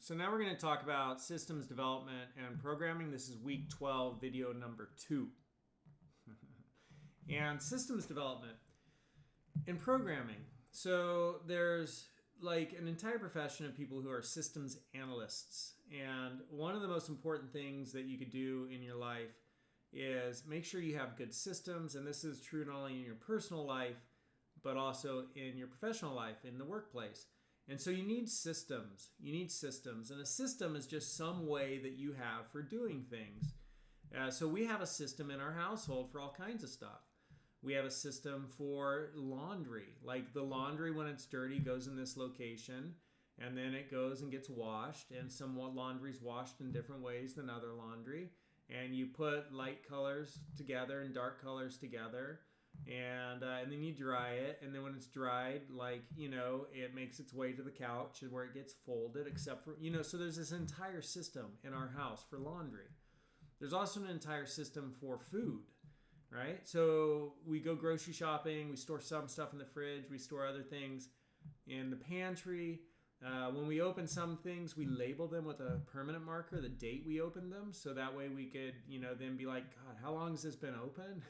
So now we're going to talk about systems development and programming. This is week 12, video number 2. And systems development and programming. So there's like an entire profession of people who are systems analysts. And one of the most important things that you could do in your life is make sure you have good systems. And this is true not only in your personal life, but also in your professional life, in the workplace. And so you need systems. You need systems. And a system is just some way that you have for doing things. So we have a system in our household for all kinds of stuff. We have a system for laundry. Like the laundry, when it's dirty, goes in this location. And then it goes and gets washed. And some laundry is washed in different ways than other laundry. And you put light colors together and dark colors together. And then you dry it, and then when it's dried, it makes its way to the couch where it gets folded, except for, so there's this entire system in our house for laundry. There's also an entire system for food, right? So we go grocery shopping, we store some stuff in the fridge, we store other things in the pantry. When we open some things, we label them with a permanent marker, the date we opened them. So that way we could, then be like, God, how long has this been open?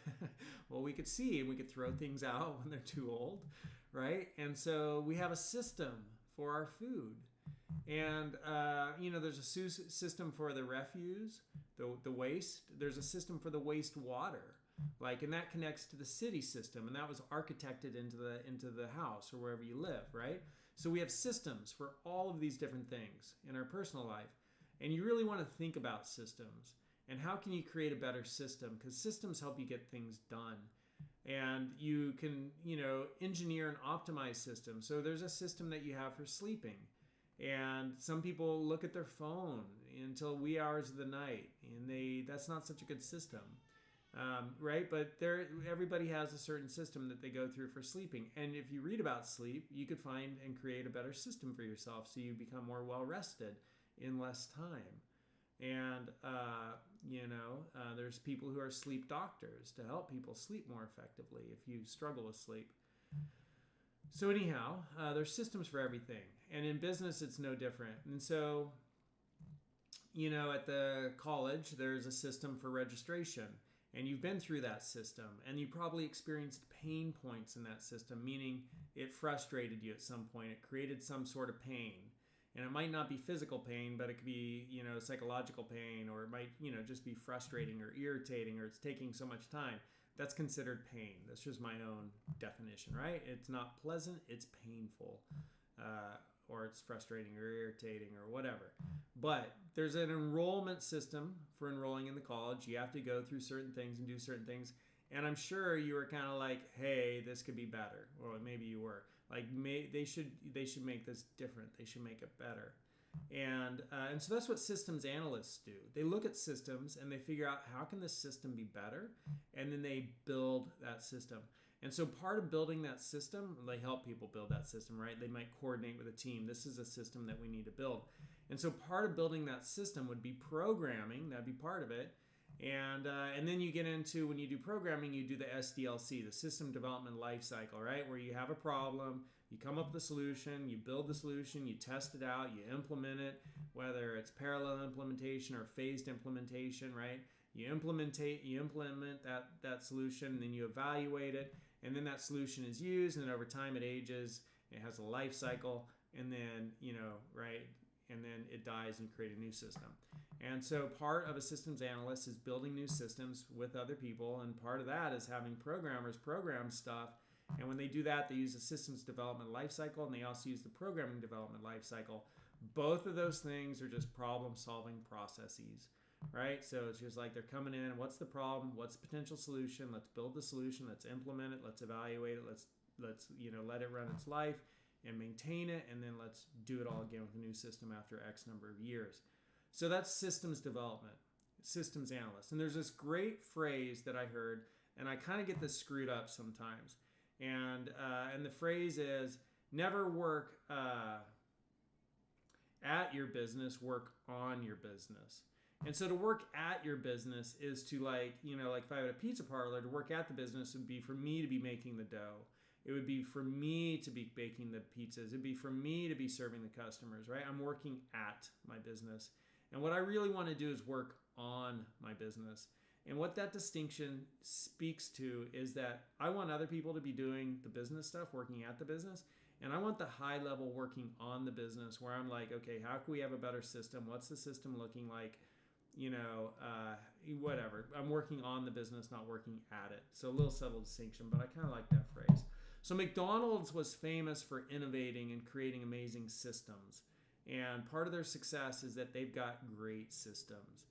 Well, we could see and we could throw things out when they're too old, right? And so we have a system for our food. And, there's a system for the refuse, the waste. There's a system for the wastewater. And that connects to the city system, and that was architected into the house or wherever you live, right? So we have systems for all of these different things in our personal life, and you really want to think about systems and how can you create a better system, because systems help you get things done, and you can engineer and optimize systems. So there's a system that you have for sleeping. And some people look at their phone until wee hours of the night, and that's not such a good system. Right? But everybody has a certain system that they go through for sleeping. And if you read about sleep, you could find and create a better system for yourself so you become more well-rested in less time. And, there's people who are sleep doctors to help people sleep more effectively if you struggle with sleep. So anyhow, there's systems for everything. And in business, it's no different. And so, at the college, there's a system for registration. And you've been through that system, and you probably experienced pain points in that system, meaning it frustrated you at some point. It created some sort of pain. And it might not be physical pain, but it could be, psychological pain, or it might, just be frustrating or irritating, or it's taking so much time. That's considered pain. That's just my own definition, right? It's not pleasant, it's painful. Or it's frustrating or irritating or whatever. But there's an enrollment system for enrolling in the college. You have to go through certain things and do certain things. And I'm sure you were kind of like, hey, this could be better. Or maybe you were. They should make this different. They should make it better. And so that's what systems analysts do. They look at systems and they figure out how can this system be better, and then they build that system. And so part of building that system, they help people build that system, right? They might coordinate with a team. This is a system that we need to build. And so part of building that system would be programming. That'd be part of it. And then you get into, when you do programming, you do the SDLC, the System Development Lifecycle, right? Where you have a problem, you come up with a solution, you build the solution, you test it out, you implement it, whether it's parallel implementation or phased implementation, right? You implement that solution, and then you evaluate it, and then that solution is used, and then over time it ages, it has a life cycle, and then, right? And then it dies and create a new system. And so part of a systems analyst is building new systems with other people, and part of that is having programmers program stuff. And when they do that, they use the systems development lifecycle, and they also use the programming development lifecycle. Both of those things are just problem-solving processes, right? So it's just like they're coming in, what's the problem? What's the potential solution? Let's build the solution. Let's implement it. Let's evaluate it. Let's let it run its life and maintain it, and then let's do it all again with a new system after X number of years. So that's systems development, systems analyst. And there's this great phrase that I heard, and I kind of get this screwed up sometimes. And the phrase is, never work at your business, work on your business. And so to work at your business is to like if I had a pizza parlor, to work at the business would be for me to be making the dough. It would be for me to be baking the pizzas. It'd be for me to be serving the customers, right? I'm working at my business. And what I really want to do is work on my business. And what that distinction speaks to is that I want other people to be doing the business stuff, working at the business. And I want the high level working on the business where I'm like, okay, how can we have a better system? What's the system looking like? Whatever. I'm working on the business, not working at it. So a little subtle distinction, but I kind of like that phrase. So McDonald's was famous for innovating and creating amazing systems. And part of their success is that they've got great systems.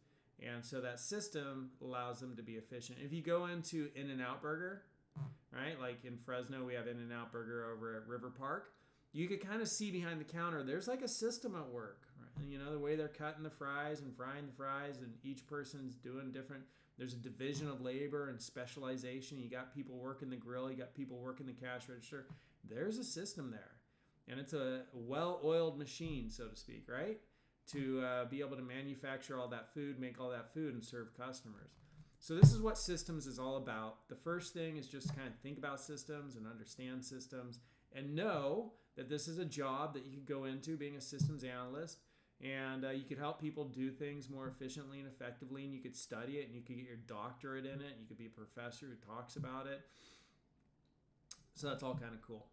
And so that system allows them to be efficient. If you go into In-N-Out Burger, right? Like in Fresno, we have In-N-Out Burger over at River Park. You could kind of see behind the counter, there's like a system at work, right? And the way they're cutting the fries and frying the fries, and each person's doing different. There's a division of labor and specialization. You got people working the grill, you got people working the cash register. There's a system there. And it's a well-oiled machine, so to speak, right? To be able to manufacture all that food, make all that food, and serve customers. So this is what systems is all about. The first thing is just kind of think about systems and understand systems and know that this is a job that you could go into being a systems analyst, and you could help people do things more efficiently and effectively, and you could study it, and you could get your doctorate in it, and you could be a professor who talks about it. So that's all kind of cool.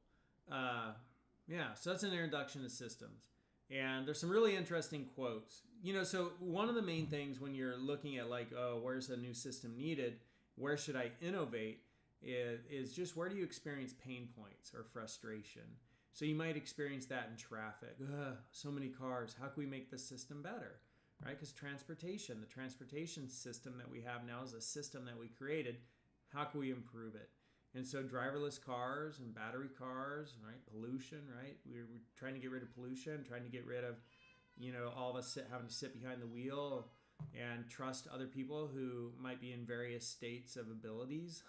So that's an introduction to systems. And there's some really interesting quotes. So one of the main things when you're looking at like, oh, where's a new system needed? Where should I innovate? Is just where do you experience pain points or frustration? So you might experience that in traffic. So many cars. How can we make the system better? Right? Because the transportation system that we have now is a system that we created. How can we improve it? And so driverless cars and battery cars, right? Pollution, right? We're trying to get rid of pollution, trying to get rid of, all of us having to sit behind the wheel and trust other people who might be in various states of abilities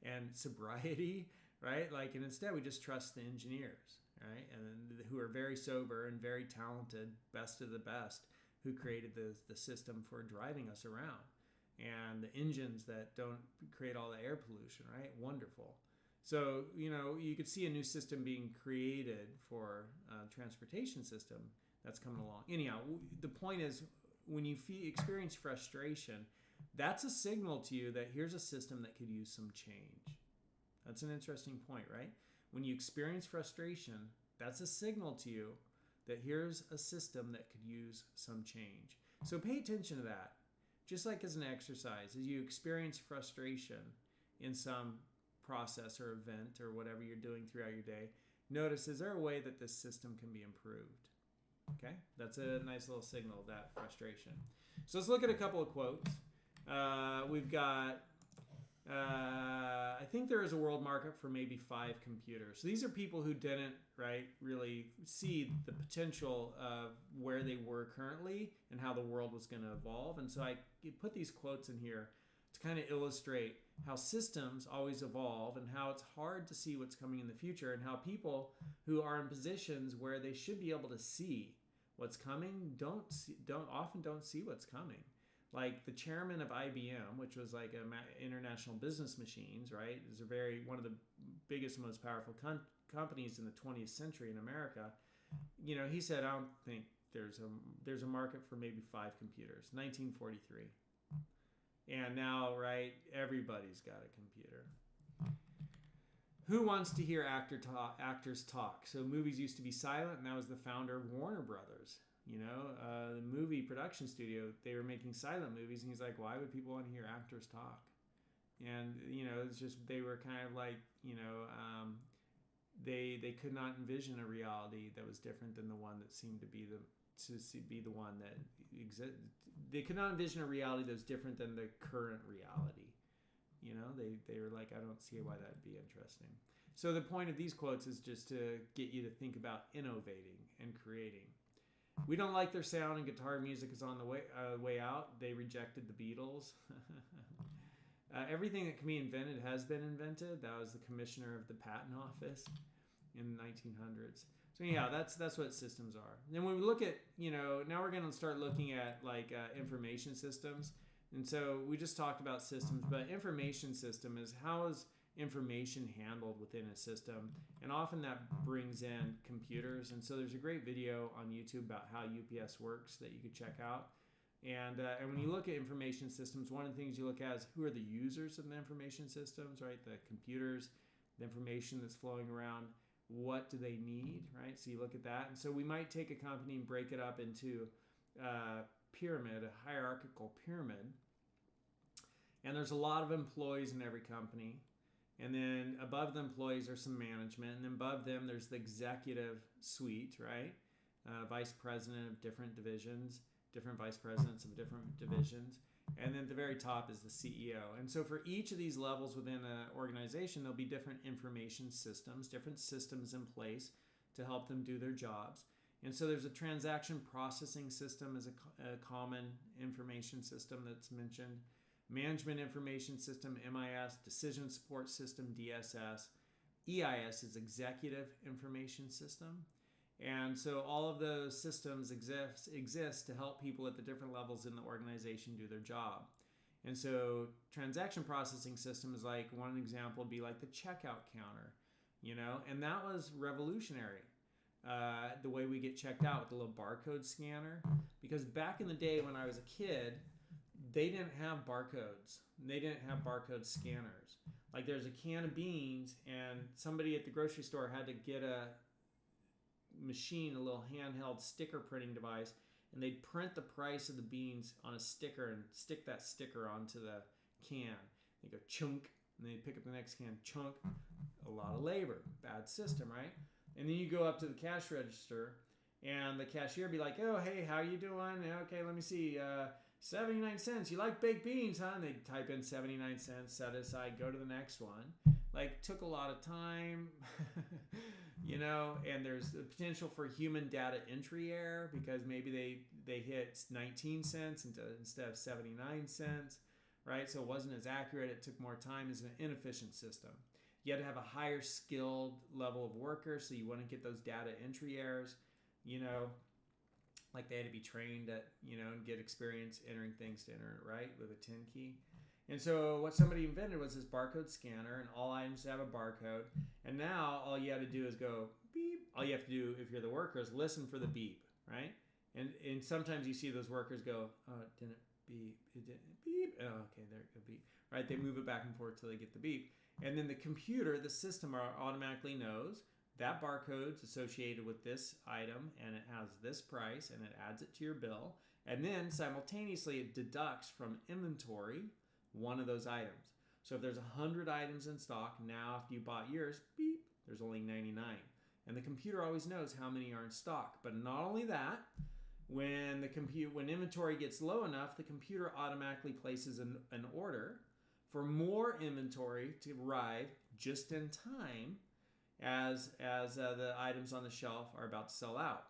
and sobriety, right? And instead we just trust the engineers, right? And who are very sober and very talented, best of the best, who created the system for driving us around. And the engines that don't create all the air pollution, right? Wonderful. So, you could see a new system being created for a transportation system that's coming along. Anyhow, the point is when you experience frustration, that's a signal to you that here's a system that could use some change. That's an interesting point, right? When you experience frustration, that's a signal to you that here's a system that could use some change. So pay attention to that. Just like as an exercise, as you experience frustration in some process or event or whatever you're doing throughout your day, notice, is there a way that this system can be improved? Okay, that's a nice little signal of that frustration. So let's look at a couple of quotes. We've got, I think there is a world market for maybe 5 computers. So these are people who didn't, really see the potential of where they were currently and how the world was going to evolve. And so I put these quotes in here to kind of illustrate how systems always evolve and how it's hard to see what's coming in the future, and how people who are in positions where they should be able to see what's coming don't often see what's coming. Like the chairman of IBM, which was like International Business Machines, right? Is one of the biggest, most powerful companies in the 20th century in America. He said, I don't think there's a market for maybe 5 computers. 1943. And now, right, everybody's got a computer. Who wants to hear actors talk? So movies used to be silent, and that was the founder of Warner Brothers. The movie production studio, they were making silent movies, and he's like, why would people want to hear actors talk? And, it's just, they were kind of like, they could not envision a reality that was different than the one that seemed to be the one that exists. They could not envision a reality that was different than the current reality. They were like, I don't see why that'd be interesting. So the point of these quotes is just to get you to think about innovating and creating. We don't like their sound, and guitar music is on the way out. They rejected the Beatles. Everything that can be invented has been invented. That was the commissioner of the patent office in the 1900s. So yeah, that's what systems are. And then when we look at, now we're going to start looking at information systems. And so we just talked about systems, but information system is how is information handled within a system, and often that brings in computers. And so there's a great video on YouTube about how UPS works that you could check out. And when you look at information systems, one of the things you look at is who are the users of the information systems, right? The computers, the information that's flowing around, what do they need, right? So you look at that. And so we might take a company and break it up into a pyramid, a hierarchical pyramid. And there's a lot of employees in every company. And then above the employees are some management. And then above them, there's the executive suite, right? Vice president of different divisions, different vice presidents of different divisions. And then at the very top is the CEO. And so for each of these levels within an organization, there'll be different information systems, different systems in place to help them do their jobs. And so there's a transaction processing system as a common information system that's mentioned. Management Information System, MIS, Decision Support System, DSS. EIS is Executive Information System. And so all of those systems exist to help people at the different levels in the organization do their job. And so transaction processing system is like, one example would be like the checkout counter, and that was revolutionary. The way we get checked out with the little barcode scanner, because back in the day when I was a kid, they didn't have barcodes. They didn't have barcode scanners. Like there's a can of beans and somebody at the grocery store had to get a machine, a little handheld sticker printing device, and they'd print the price of the beans on a sticker and stick that sticker onto the can. They go chunk, and they'd pick up the next can, chunk. A lot of labor. Bad system, right? And then you go up to the cash register, and the cashier be like, oh, hey, how you doing? Okay, let me see. 79 cents. You like baked beans, huh? And they type in 79 cents, set aside, go to the next one. Like, took a lot of time, and there's the potential for human data entry error because maybe they hit 19 cents instead of 79 cents, right? So it wasn't as accurate. It took more time. It's an inefficient system. You had to have a higher skilled level of worker so you wouldn't get those data entry errors, like they had to be trained at, and get experience entering things to enter it right with a 10 key. And so what somebody invented was this barcode scanner, and all items have a barcode. And now all you have to do is go beep. All you have to do, if you're the worker, is listen for the beep, right? And sometimes you see those workers go, oh, it didn't beep, it didn't beep. Oh, okay, there it go beep, right? They move it back and forth till they get the beep. And then the computer, the system automatically knows that barcode's associated with this item, and it has this price, and it adds it to your bill. And then simultaneously it deducts from inventory one of those items. So if there's 100 items in stock, now after you bought yours, beep, there's only 99. And the computer always knows how many are in stock. But not only that, when inventory gets low enough, the computer automatically places an order for more inventory to arrive just in time as the items on the shelf are about to sell out.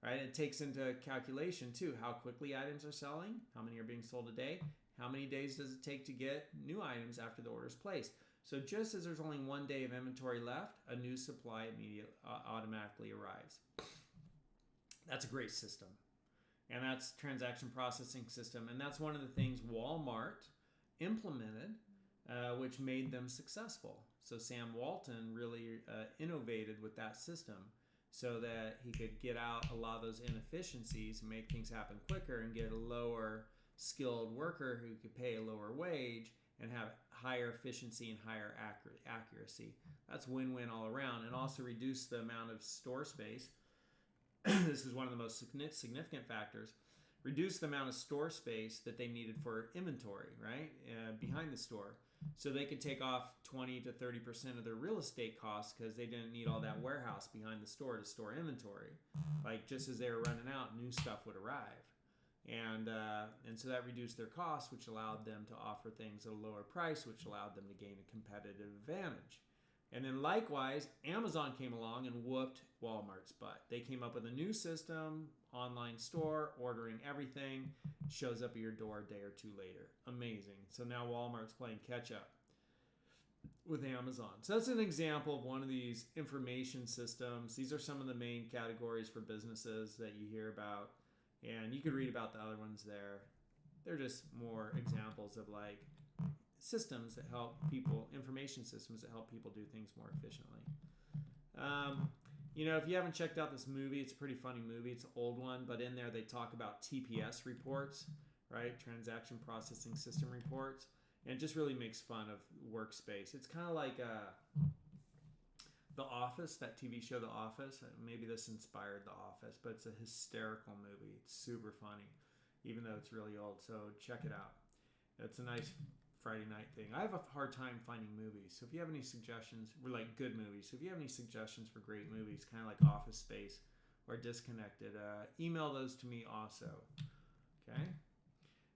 Right? It takes into calculation too how quickly items are selling, how many are being sold a day, how many days does it take to get new items after the order is placed. So just as there's only 1 day of inventory left, a new supply automatically arrives. That's a great system. And that's transaction processing system. And that's one of the things Walmart implemented, which made them successful. So Sam Walton really innovated with that system so that he could get out a lot of those inefficiencies and make things happen quicker and get a lower skilled worker who could pay a lower wage and have higher efficiency and higher accuracy. That's win-win all around, and also reduce the amount of store space. This is one of the most significant factors. Reduce the amount of store space that they needed for inventory, right, behind the store. So they could take off 20 to 30% of their real estate costs because they didn't need all that warehouse behind the store to store inventory. Like just as they were running out, new stuff would arrive. And so that reduced their costs, which allowed them to offer things at a lower price, which allowed them to gain a competitive advantage. And then likewise, Amazon came along and whooped Walmart's butt. They came up with a new system, online store, ordering everything, shows up at your door a day or two later. Amazing. So now Walmart's playing catch up with Amazon. So that's an example of one of these information systems. These are some of the main categories for businesses that you hear about. And you could read about the other ones there. They're just more examples of like systems that help people, information systems that help people do things more efficiently. If you haven't checked out this movie, it's a pretty funny movie. It's an old one, but in there they talk about TPS reports, right? Transaction Processing System reports. And it just really makes fun of workspace. It's kind of like The Office, that TV show The Office. Maybe this inspired The Office, but it's a hysterical movie. It's super funny, even though it's really old. So check it out. It's a nice Friday night thing. I have a hard time finding movies. So if you have any suggestions, we're like good movies. So if you have any suggestions for great movies, kind of like Office Space or Disconnected, email those to me also. Okay?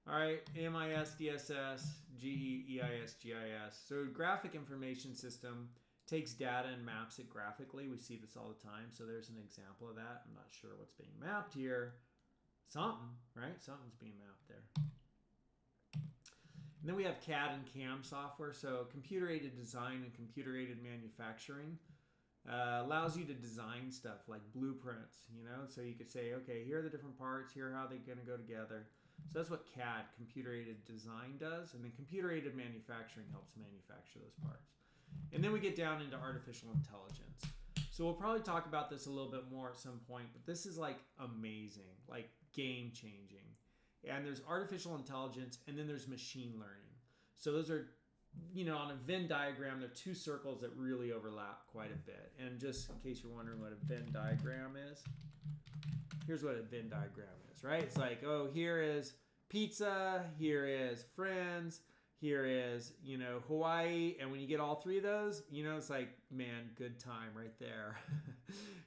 All right, AMIS, DSS, GEIS, GIS. So graphic information system takes data and maps it graphically. We see this all the time. So there's an example of that. I'm not sure what's being mapped here. Something, right? Something's being mapped there. And then we have CAD and CAM software. So computer-aided design and computer-aided manufacturing allows you to design stuff like blueprints, So you could say, okay, here are the different parts. Here are how they're going to go together. So that's what CAD, computer-aided design, does. And then computer-aided manufacturing helps manufacture those parts. And then we get down into artificial intelligence. So we'll probably talk about this a little bit more at some point, but this is like amazing, like game-changing. And there's artificial intelligence, and then there's machine learning. So those are, on a Venn diagram, there are two circles that really overlap quite a bit. And just in case you're wondering what a Venn diagram is, here's what a Venn diagram is, right? It's like, oh, here is pizza, here is friends, here is, Hawaii. And when you get all three of those, it's like, man, good time right there,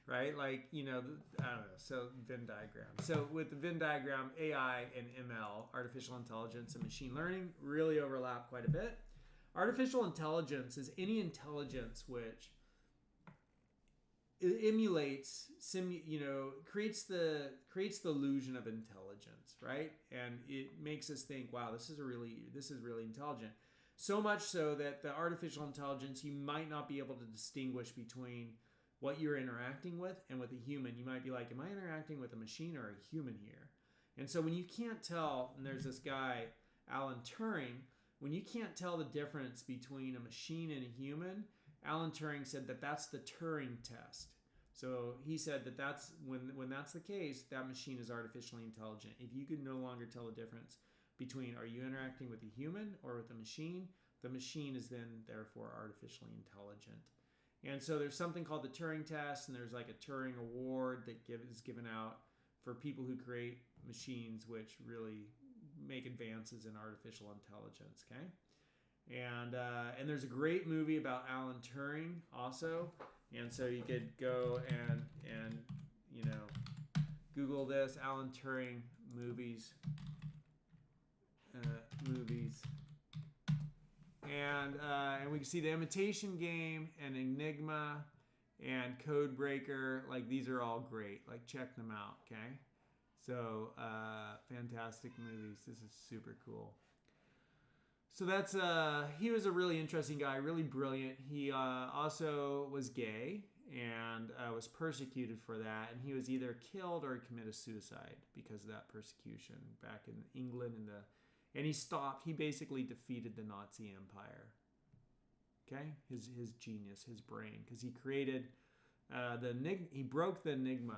right? Like, I don't know. So Venn diagram. So with the Venn diagram, AI and ML, artificial intelligence and machine learning, really overlap quite a bit. Artificial intelligence is any intelligence which emulates, creates the illusion of intelligence, right? And it makes us think, wow, this is really intelligent. So much so that the artificial intelligence, you might not be able to distinguish between what you're interacting with and with a human. You might be like, am I interacting with a machine or a human here? And so when you can't tell, and there's this guy, Alan Turing, when you can't tell the difference between a machine and a human, Alan Turing said that that's the Turing Test. So he said that that's when that's the case, that machine is artificially intelligent. If you can no longer tell the difference between are you interacting with a human or with a machine, the machine is then therefore artificially intelligent. And so there's something called the Turing Test, and there's like a Turing Award that is given out for people who create machines which really make advances in artificial intelligence. Okay. And there's a great movie about Alan Turing also, and so you could go and Google this, Alan Turing movies, and we can see The Imitation Game and Enigma and Code Breaker. Like, these are all great. Like, check them out. Okay, so fantastic movies. This is super cool. So that's he was a really interesting guy, really brilliant. He also was gay and was persecuted for that, and he was either killed or committed suicide because of that persecution back in England. And he stopped. He basically defeated the Nazi Empire. Okay, his genius, his brain, because he created he broke the Enigma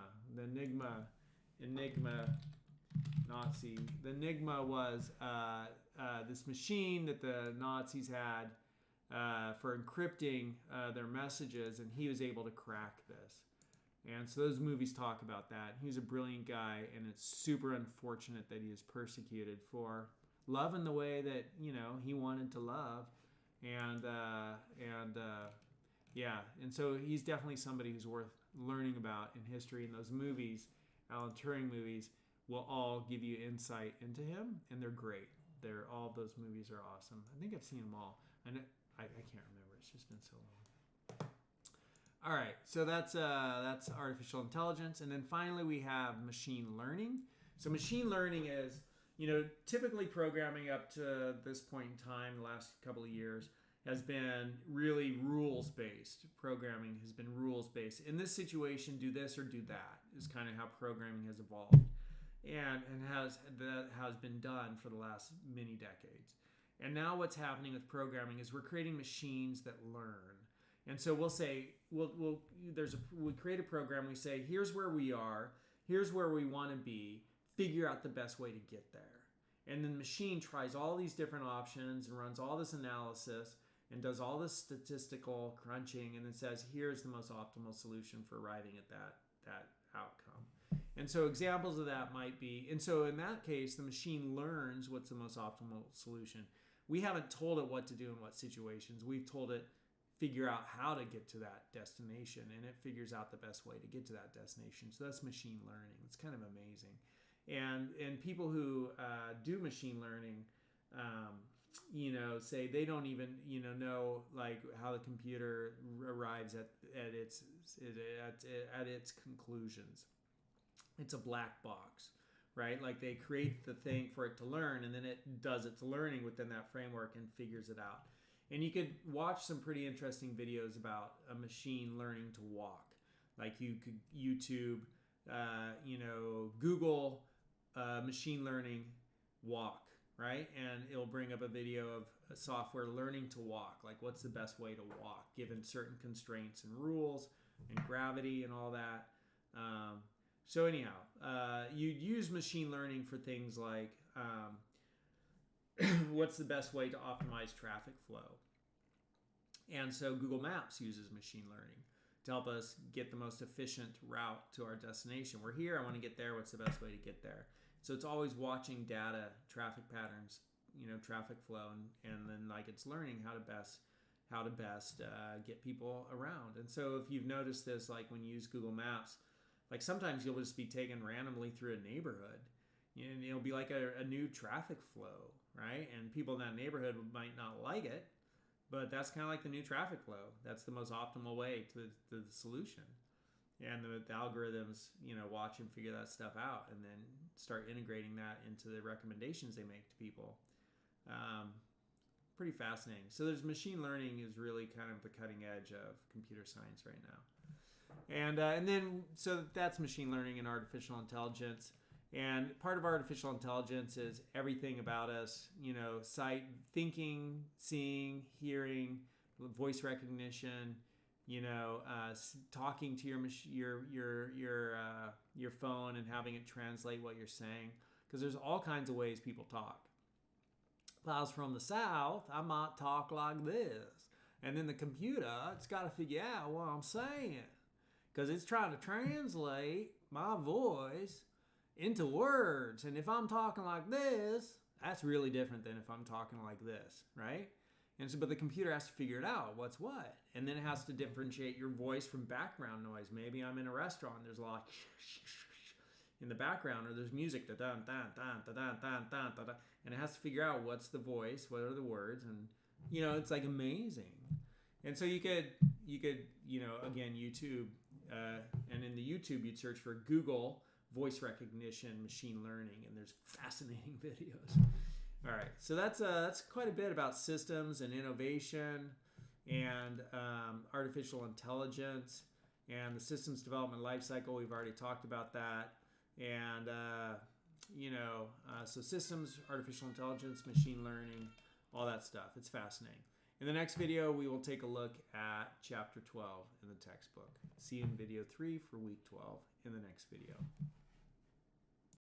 Nazi. The Enigma was this machine that the Nazis had for encrypting their messages, and he was able to crack this. And so those movies talk about that. He was a brilliant guy, and it's super unfortunate that he is persecuted for loving the way that he wanted to love, and so he's definitely somebody who's worth learning about in history. And those movies, Alan Turing movies, will all give you insight into him, and they're great. All those movies are awesome. I think I've seen them all. I can't remember. It's just been so long. All right, so that's artificial intelligence, and then finally we have machine learning. So machine learning is, typically programming up to this point in time, the last couple of years, has been really rules-based. Programming has been rules-based. In this situation, do this or do that is kind of how programming has evolved. And has been done for the last many decades. And now what's happening with programming is we're creating machines that learn. And so we'll say, we create a program, we say, here's where we are, here's where we want to be, figure out the best way to get there. And then the machine tries all these different options and runs all this analysis and does all this statistical crunching and then says, here's the most optimal solution for arriving at that outcome. And so examples of that might be, and so in that case, the machine learns what's the most optimal solution. We haven't told it what to do in what situations. We've told it figure out how to get to that destination, and it figures out the best way to get to that destination. So that's machine learning. It's kind of amazing. And people who do machine learning, say they don't even know like how the computer arrives at its conclusions. It's a black box, right? Like they create the thing for it to learn, and then it does its learning within that framework and figures it out. And you could watch some pretty interesting videos about a machine learning to walk. Like you could YouTube, Google machine learning walk, right? And it'll bring up a video of a software learning to walk. Like what's the best way to walk given certain constraints and rules and gravity and all that. So anyhow, you'd use machine learning for things like what's the best way to optimize traffic flow. And so Google Maps uses machine learning to help us get the most efficient route to our destination. We're here, I want to get there, what's the best way to get there? So it's always watching data, traffic patterns, traffic flow, and then like it's learning how to best get people around. And so if you've noticed this, like when you use Google Maps, like sometimes you'll just be taken randomly through a neighborhood, and it'll be like a new traffic flow, right? And people in that neighborhood might not like it, but that's kind of like the new traffic flow. That's the most optimal way to the solution. And the algorithms, watch and figure that stuff out and then start integrating that into the recommendations they make to people. Pretty fascinating. So there's machine learning is really kind of the cutting edge of computer science right now. And then, so that's machine learning and artificial intelligence. And part of artificial intelligence is everything about us, sight, thinking, seeing, hearing, voice recognition, talking to your phone and having it translate what you're saying. Because there's all kinds of ways people talk. If I was from the South, I might talk like this. And then the computer, it's got to figure out what I'm saying. Because it's trying to translate my voice into words. And if I'm talking like this, that's really different than if I'm talking like this, right? And so, but the computer has to figure it out, what's what. And then it has to differentiate your voice from background noise. Maybe I'm in a restaurant, there's a lot in the background, or there's music, and it has to figure out what's the voice, what are the words, and it's like amazing. And so you could again, YouTube, and in the YouTube you'd search for Google voice recognition machine learning, and there's fascinating videos. All right, so that's quite a bit about systems and innovation and artificial intelligence and the systems development lifecycle. We've already talked about that. And so systems, artificial intelligence, machine learning, all that stuff. It's fascinating. In the next video, we will take a look at chapter 12 in the textbook. See you in video 3 for week 12 in the next video.